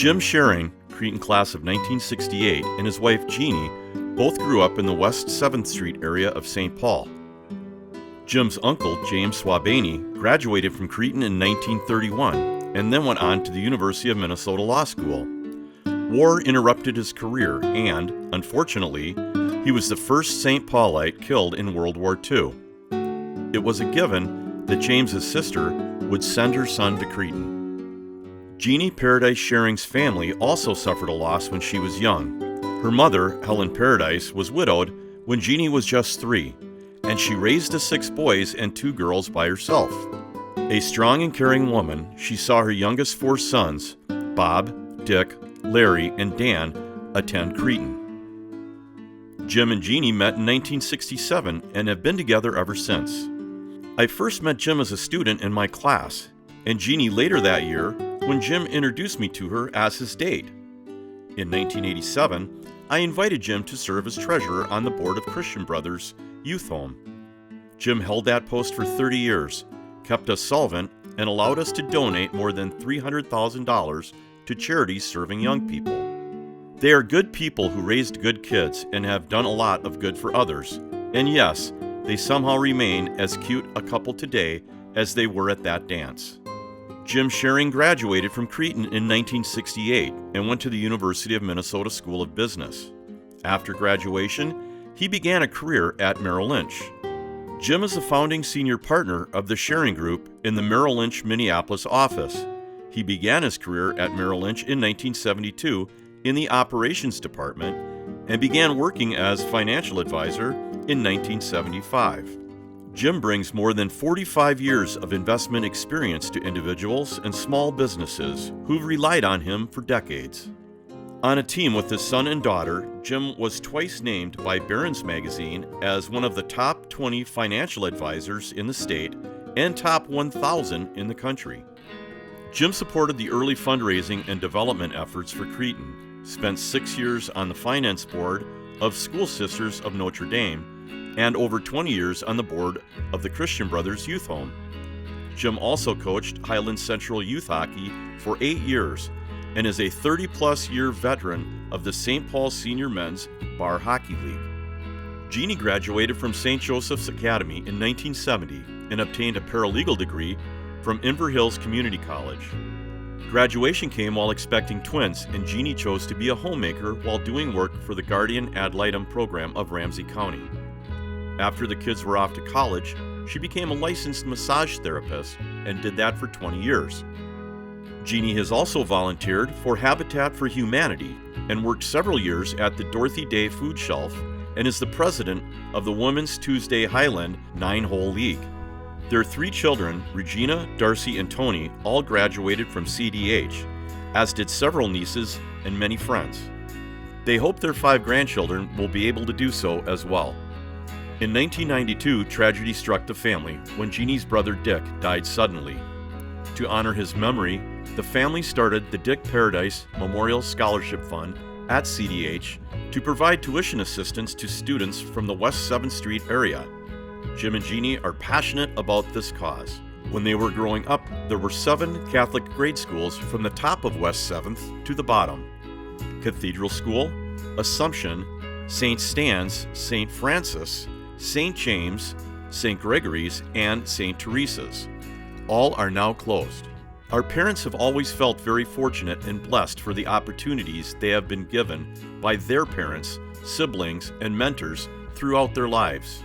Jim Scheuring, Cretin class of 1968, and his wife Jeannie both grew up in the West 7th Street area of St. Paul. Jim's uncle, James Swabany, graduated from Cretin in 1931 and then went on to the University of Minnesota Law School. War interrupted his career and, unfortunately, he was the first St. Paulite killed in World War II. It was a given that James's sister would send her son to Cretin. Jeannie Paradise Scheuring's family also suffered a loss when she was young. Her mother, Helen Paradise, was widowed when Jeannie was just 3, and she raised the 6 boys and 2 girls by herself. A strong and caring woman, she saw her youngest 4 sons, Bob, Dick, Larry, and Dan, attend Cretin. Jim and Jeannie met in 1967 and have been together ever since. I first met Jim as a student in my class, and Jeannie later that year when Jim introduced me to her as his date. In 1987, I invited Jim to serve as treasurer on the board of Christian Brothers Youth Home. Jim held that post for 30 years, kept us solvent, and allowed us to donate more than $300,000 to charities serving young people. They are good people who raised good kids and have done a lot of good for others. And yes, they somehow remain as cute a couple today as they were at that dance. Jim Scheuring graduated from Cretin in 1968 and went to the University of Minnesota School of Business. After graduation, he began a career at Merrill Lynch. Jim is a founding senior partner of the Scheuring Group in the Merrill Lynch Minneapolis office. He began his career at Merrill Lynch in 1972 in the operations department and began working as financial advisor in 1975. Jim brings more than 45 years of investment experience to individuals and small businesses who've relied on him for decades. On a team with his son and daughter, Jim was twice named by Barron's Magazine as one of the top 20 financial advisors in the state and top 1,000 in the country. Jim supported the early fundraising and development efforts for Cretin, spent 6 years on the finance board of School Sisters of Notre Dame, and over 20 years on the board of the Christian Brothers Youth Home. Jim also coached Highland Central Youth Hockey for 8 years and is a 30-plus year veteran of the St. Paul Senior Men's Bar Hockey League. Jeannie graduated from St. Joseph's Academy in 1970 and obtained a paralegal degree from Inver Hills Community College. Graduation came while expecting twins, and Jeannie chose to be a homemaker while doing work for the Guardian Ad Litem program of Ramsey County. After the kids were off to college, she became a licensed massage therapist and did that for 20 years. Jeannie has also volunteered for Habitat for Humanity and worked several years at the Dorothy Day Food Shelf and is the president of the Women's Tuesday Highland 9-Hole League. Their 3 children, Regina, Darcy, and Tony, all graduated from CDH, as did several nieces and many friends. They hope their 5 grandchildren will be able to do so as well. In 1992, tragedy struck the family when Jeannie's brother Dick died suddenly. To honor his memory, the family started the Dick Paradise Memorial Scholarship Fund at CDH to provide tuition assistance to students from the West 7th Street area. Jim and Jeannie are passionate about this cause. When they were growing up, there were 7 Catholic grade schools from the top of West 7th to the bottom: Cathedral School, Assumption, St. Stan's, St. Francis, St. James, St. Gregory's, and St. Teresa's. All are now closed. Our parents have always felt very fortunate and blessed for the opportunities they have been given by their parents, siblings, and mentors throughout their lives.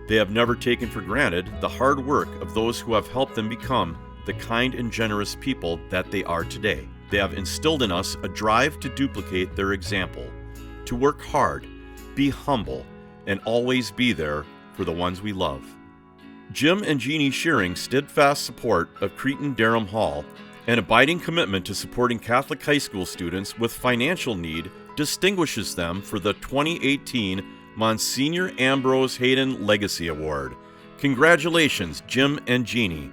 They have never taken for granted the hard work of those who have helped them become the kind and generous people that they are today. They have instilled in us a drive to duplicate their example, to work hard, be humble, and always be there for the ones we love. Jim and Jeannie Scheuring's steadfast support of Cretin-Derham Hall and abiding commitment to supporting Catholic high school students with financial need distinguishes them for the 2018 Monsignor Ambrose Hayden Legacy Award. Congratulations, Jim and Jeannie.